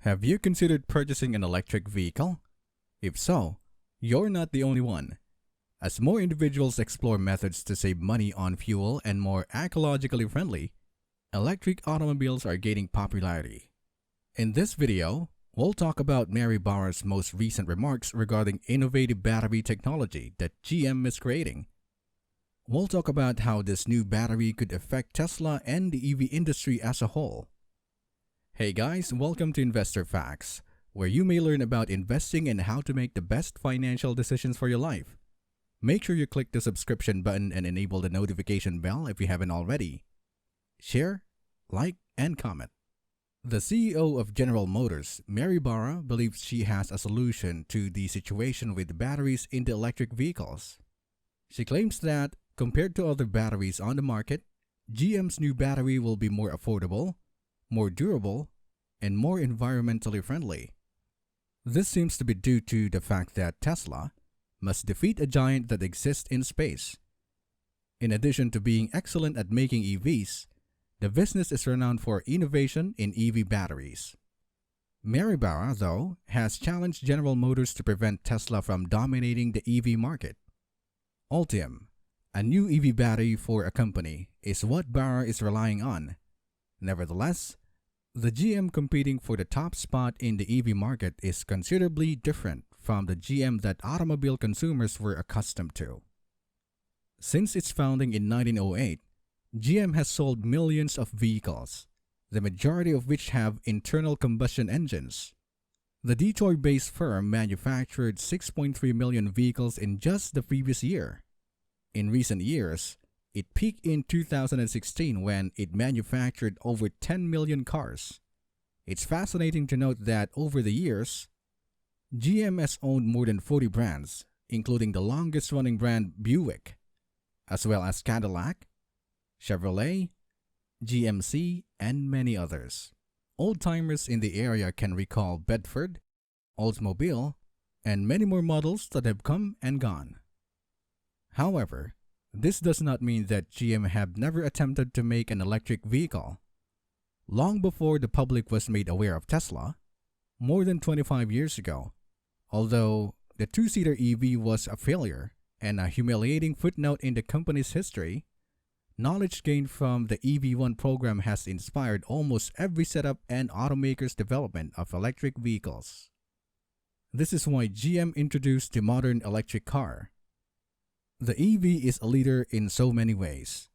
Have you considered purchasing an electric vehicle? If so, you're not the only one. As more individuals explore methods to save money on fuel and more ecologically friendly, electric automobiles are gaining popularity. In this video, we'll talk about Mary Barra's most recent remarks regarding innovative battery technology that GM is creating. We'll talk about how this new battery could affect Tesla and the EV industry as a whole. Hey guys, welcome to Investor Facts, where you may learn about investing and how to make the best financial decisions for your life. Make sure you click the subscription button and enable the notification bell if you haven't already. Share, like, and comment. The CEO of General Motors, Mary Bara, believes she has a solution to the situation with batteries in the electric vehicles. She claims that, compared to other batteries on the market, GM's new battery will be more affordable, more durable, and more environmentally friendly. This seems to be due to the fact that Tesla must defeat a giant that exists in space. In addition to being excellent at making EVs, the business is renowned for innovation in EV batteries. Mary Bara, though, has challenged General Motors to prevent Tesla from dominating the EV market. Ultium, a new EV battery for a company, is what Bara is relying on. Nevertheless, the GM competing for the top spot in the EV market is considerably different from the GM that automobile consumers were accustomed to. Since its founding in 1908, GM has sold millions of vehicles, the majority of which have internal combustion engines. The Detroit-based firm manufactured 6.3 million vehicles in just the previous year. In recent years, it peaked in 2016 when it manufactured over 10 million cars. It's fascinating to note that over the years, GM has owned more than 40 brands, including the longest-running brand Buick, as well as Cadillac, Chevrolet, GMC, and many others. Old-timers in the area can recall Bedford, Oldsmobile, and many more models that have come and gone. However, this does not mean that GM have never attempted to make an electric vehicle. Long before the public was made aware of Tesla, more than 25 years ago, although the two-seater EV was a failure and a humiliating footnote in the company's history, knowledge gained from the EV1 program has inspired almost every setup and automaker's development of electric vehicles. This is why GM introduced the modern electric car. The EV is a leader in so many ways.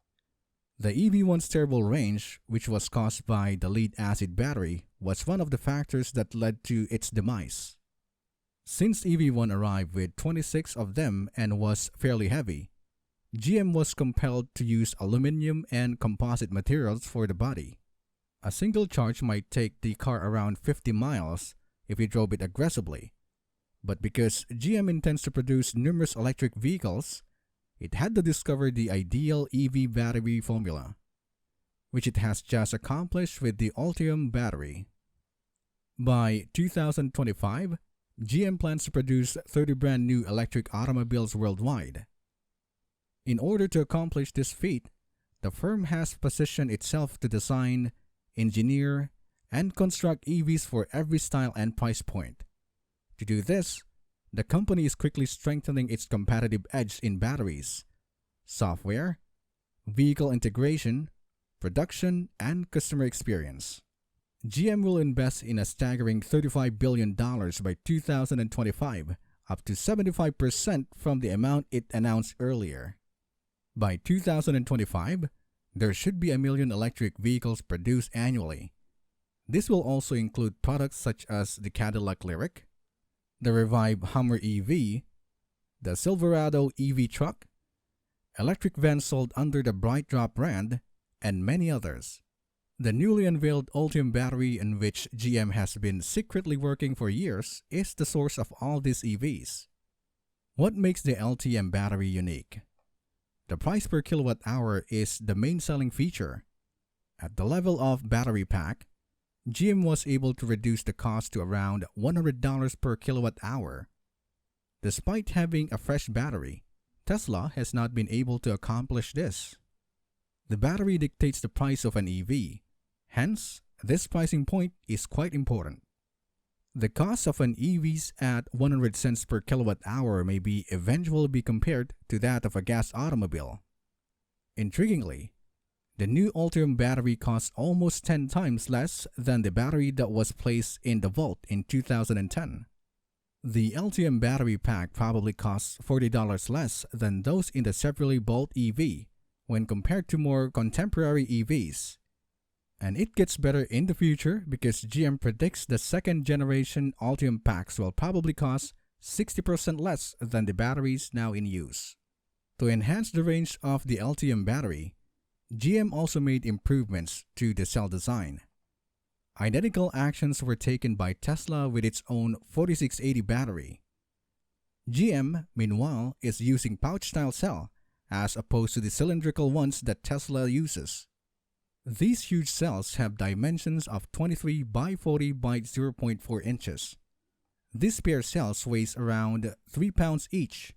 The EV1's terrible range, which was caused by the lead-acid battery, was one of the factors that led to its demise. Since EV1 arrived with 26 of them and was fairly heavy, GM was compelled to use aluminum and composite materials for the body. A single charge might take the car around 50 miles if you drove it aggressively, but because GM intends to produce numerous electric vehicles, it had to discover the ideal EV battery formula, which it has just accomplished with the Ultium battery. By 2025, GM plans to produce 30 brand new electric automobiles worldwide. In order to accomplish this feat, the firm has positioned itself to design, engineer, and construct EVs for every style and price point. To do this, the company is quickly strengthening its competitive edge in batteries, software, vehicle integration, production, and customer experience. GM will invest in a staggering $35 billion by 2025, up to 75% from the amount it announced earlier. By 2025, there should be 1 million electric vehicles produced annually. This will also include products such as the Cadillac Lyriq, the revived Hummer EV, the Silverado EV truck, electric vans sold under the BrightDrop brand, and many others. The newly unveiled Ultium battery, in which GM has been secretly working for years, is the source of all these EVs. What makes the Ultium battery unique? The price per kilowatt hour is the main selling feature. At the level of battery pack, GM was able to reduce the cost to around $100 per kilowatt hour. Despite having a fresh battery, Tesla has not been able to accomplish this. The battery dictates the price of an EV. Hence, this pricing point is quite important. The cost of an EVs at 100 cents per kilowatt hour may be eventually be compared to that of a gas automobile. Intriguingly, the new Ultium battery costs almost 10 times less than the battery that was placed in the vault in 2010. The Ultium battery pack probably costs $40 less than those in the separately built EV when compared to more contemporary EVs. And it gets better in the future because GM predicts the second generation Ultium packs will probably cost 60% less than the batteries now in use. To enhance the range of the Ultium battery, GM also made improvements to the cell design. Identical actions were taken by Tesla with its own 4680 battery. GM, meanwhile, is using pouch-style cell as opposed to the cylindrical ones that Tesla uses. These huge cells have dimensions of 23 by 40 by 0.4 inches. These pair cells weighs around 3 pounds each,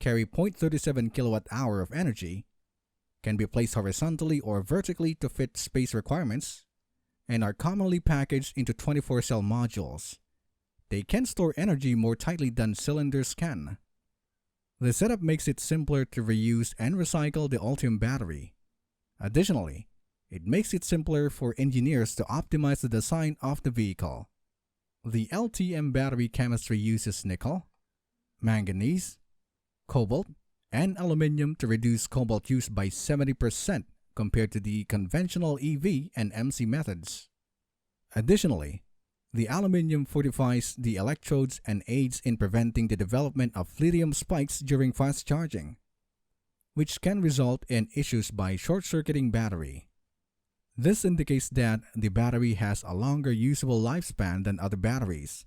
carry 0.37 kilowatt-hour of energy, can be placed horizontally or vertically to fit space requirements, and are commonly packaged into 24-cell modules. They can store energy more tightly than cylinders can. The setup makes it simpler to reuse and recycle the Ultium battery. Additionally, it makes it simpler for engineers to optimize the design of the vehicle. The LTM battery chemistry uses nickel, manganese, cobalt, and aluminum to reduce cobalt use by 70% compared to the conventional EV and MC methods. Additionally, the aluminum fortifies the electrodes and aids in preventing the development of lithium spikes during fast charging, which can result in issues by short-circuiting battery. This indicates that the battery has a longer usable lifespan than other batteries,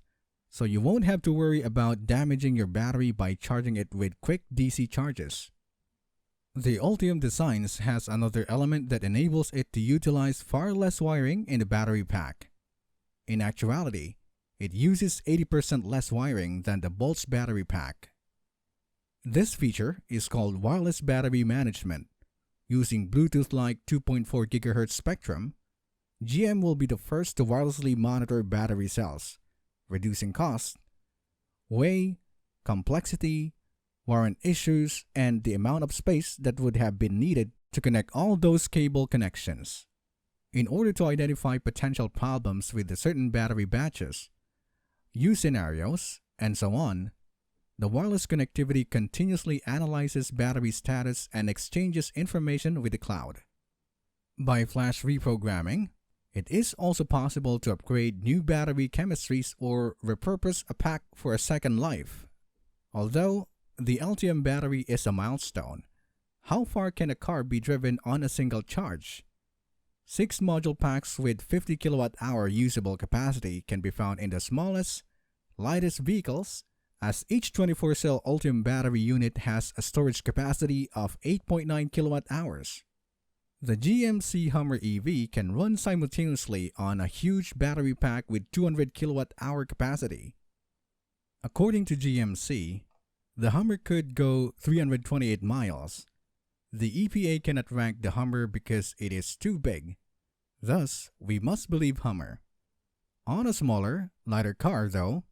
so you won't have to worry about damaging your battery by charging it with quick DC charges. The Ultium Designs has another element that enables it to utilize far less wiring in the battery pack. In actuality, it uses 80% less wiring than the Bolt's battery pack. This feature is called wireless battery management. Using Bluetooth-like 2.4 GHz spectrum, GM will be the first to wirelessly monitor battery cells, reducing cost, weight, complexity, warrant issues, and the amount of space that would have been needed to connect all those cable connections. In order to identify potential problems with the certain battery batches, use scenarios, and so on, the wireless connectivity continuously analyzes battery status and exchanges information with the cloud. By flash reprogramming, it is also possible to upgrade new battery chemistries or repurpose a pack for a second life. Although the Ultium battery is a milestone, how far can a car be driven on a single charge? 6 module packs with 50 kilowatt-hour usable capacity can be found in the smallest, lightest vehicles, as each 24-cell Ultium battery unit has a storage capacity of 8.9 kilowatt-hours. The GMC Hummer EV can run simultaneously on a huge battery pack with 200 kilowatt-hour capacity. According to GMC, the Hummer could go 328 miles. The EPA cannot rank the Hummer because it is too big. Thus, we must believe Hummer. On a smaller, lighter car, though,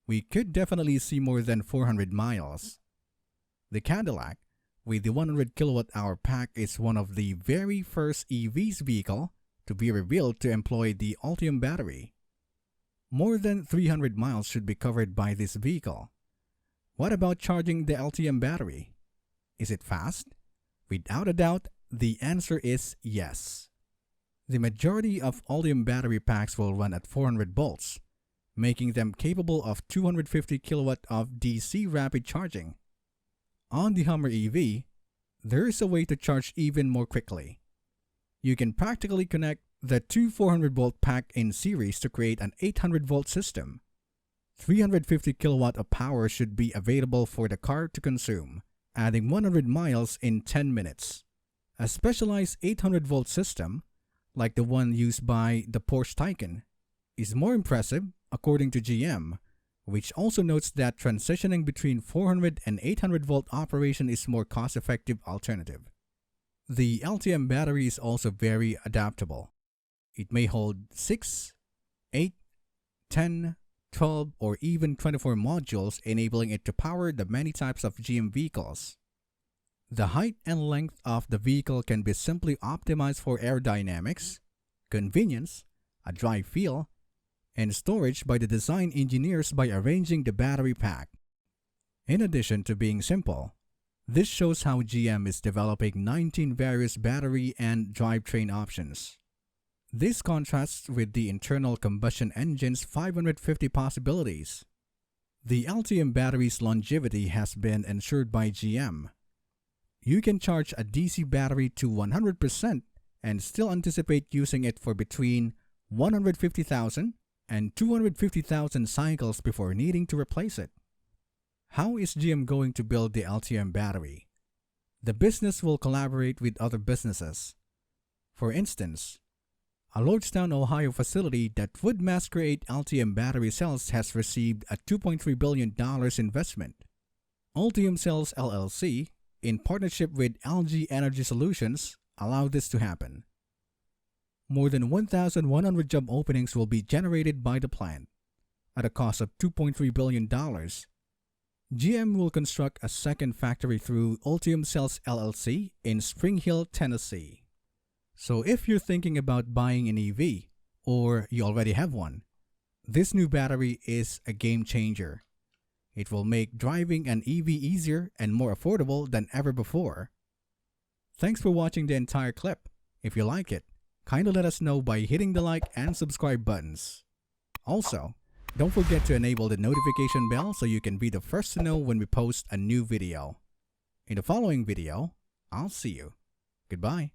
we could definitely see more than 400 miles. The Cadillac, with the 100 kilowatt-hour pack, is one of the very first EVs vehicle to be revealed to employ the Ultium battery. More than 300 miles should be covered by this vehicle. What about charging the Ultium battery? Is it fast? Without a doubt, the answer is yes. The majority of Ultium battery packs will run at 400 volts, making them capable of 250 kilowatt of DC rapid charging. On the Hummer EV, there is a way to charge even more quickly. You can practically connect the two 400-volt pack in series to create an 800-volt system. 350 kilowatt of power should be available for the car to consume, adding 100 miles in 10 minutes. A specialized 800-volt system, like the one used by the Porsche Taycan, is more impressive, according to GM, which also notes that transitioning between 400 and 800-volt operation is more cost-effective alternative. The Ultium battery is also very adaptable. It may hold 6, 8, 10, 12, or even 24 modules, enabling it to power the many types of GM vehicles. The height and length of the vehicle can be simply optimized for aerodynamics, convenience, a dry feel, and storage by the design engineers by arranging the battery pack. In addition to being simple, this shows how GM is developing 19 various battery and drivetrain options. This contrasts with the internal combustion engine's 550 possibilities. The LTM battery's longevity has been ensured by GM. You can charge a DC battery to 100% and still anticipate using it for between 150,000 and 250,000 cycles before needing to replace it. How is GM going to build the LTM battery? The business will collaborate with other businesses. For instance, a Lordstown, Ohio facility that would mass create LTM battery cells has received a $2.3 billion investment. Ultium Cells LLC, in partnership with LG Energy Solutions, allowed this to happen. More than 1,100 job openings will be generated by the plant. At a cost of $2.3 billion, GM will construct a second factory through Ultium Cells LLC in Spring Hill, Tennessee. So if you're thinking about buying an EV, or you already have one, this new battery is a game changer. It will make driving an EV easier and more affordable than ever before. Thanks for watching the entire clip. If you like it, kindly let us know by hitting the like and subscribe buttons. Also, don't forget to enable the notification bell so you can be the first to know when we post a new video. In the following video, I'll see you. Goodbye.